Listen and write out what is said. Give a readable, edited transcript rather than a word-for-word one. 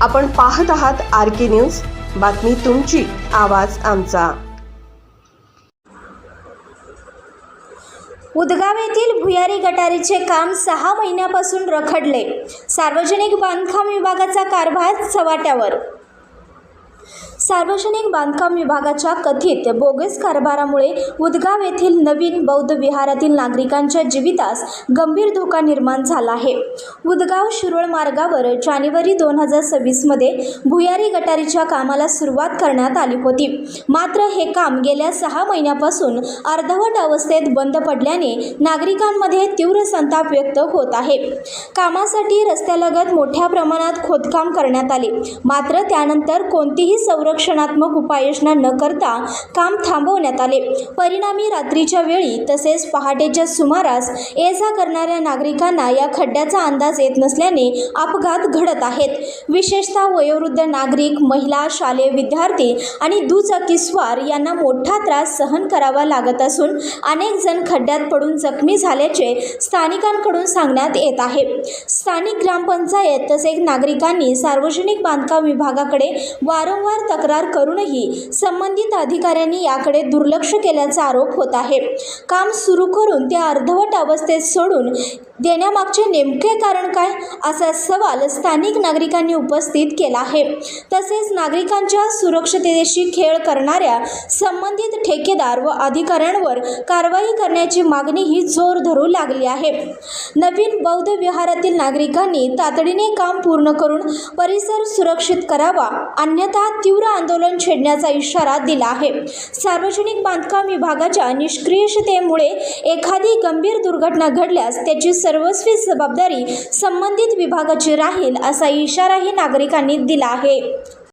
आपण पाहत आहात RK न्यूज, बातमी तुमची, आवाज आमचा। उदगाव येथील भुयारी गटारीचे काम 6 महिन्यापासून रखडले। सार्वजनिक बांधकाम विभागाचा कारभार चव्हाट्यावर। सार्वजनिक बांधकाम विभागाच्या कथित बोगस कारभारामुळे उदगाव येथील नवीन बौद्ध विहारातील नागरिकांच्या जीवितास गंभीर धोका निर्माण झाला आहे। उदगाव शिरोळ मार्गावर जानेवारी 2026 मध्ये भुयारी गटारीच्या कामाला सुरुवात करण्यात आली होती। मात्र हे काम गेल्या 6 महिन्यापासून अर्धवट अवस्थेत बंद पडल्याने नागरिकांमध्ये तीव्र संताप व्यक्त होत आहे। कामासाठी रस्त्यालगत मोठ्या प्रमाणात खोदकाम करण्यात आले, मात्र त्यानंतर कोणतीही संरक्षणात्मक उपाययोजना न करता काम थांबवण्यात आले। परिणामी रात्रीच्या वेळी तसेच पहाटेच्या सुमारास ये-जा करणाऱ्या नागरिकांना या खड्ड्याचा अंदाज येत नसल्याने अपघात घडत आहेत। विशेषतः वयोवृद्ध नागरिक, महिला, शालेय विद्यार्थी आणि दुचाकीस्वार यांना मोठा त्रास सहन करावा लागत असून अनेक जण खड्ड्यात पडून जखमी झाल्याचे स्थानिकांकडून सांगण्यात येत आहे। स्थानिक ग्रामपंचायत तसेच नागरिकांनी सार्वजनिक बांधकाम विभागाकडे वारंवार तक्रार करूनही संबंधित अधिकाऱ्यांनी याकडे दुर्लक्ष केल्याचा आरोप होत आहे। काम सुरू करून ते अर्धवट अवस्थेत सोडून देण्यामागचे नेमके कारण काय, असा सवाल स्थानिक नागरिकांनी उपस्थित केला आहे। तसेच नागरिकांच्या सुरक्षिततेशी खेळ करणाऱ्या संबंधित ठेकेदार व अधिकाऱ्यांवर कारवाई करण्याची मागणीही जोर धरू लागली आहे। नवीन बौद्ध विहारातील नागरिकांनी तातडीने काम पूर्ण करून परिसर सुरक्षित करावा, अन्यथा तीव्र आंदोलन छेडण्याचा इशारा दिला आहे। सार्वजनिक बांधकाम विभागाच्या निष्क्रियतेमुळे एखादी गंभीर दुर्घटना घडल्यास त्याची सर्वस्वी जबाबदारी संबंधित विभागाची राहील, असा इशाराही नागरिकांनी दिला आहे।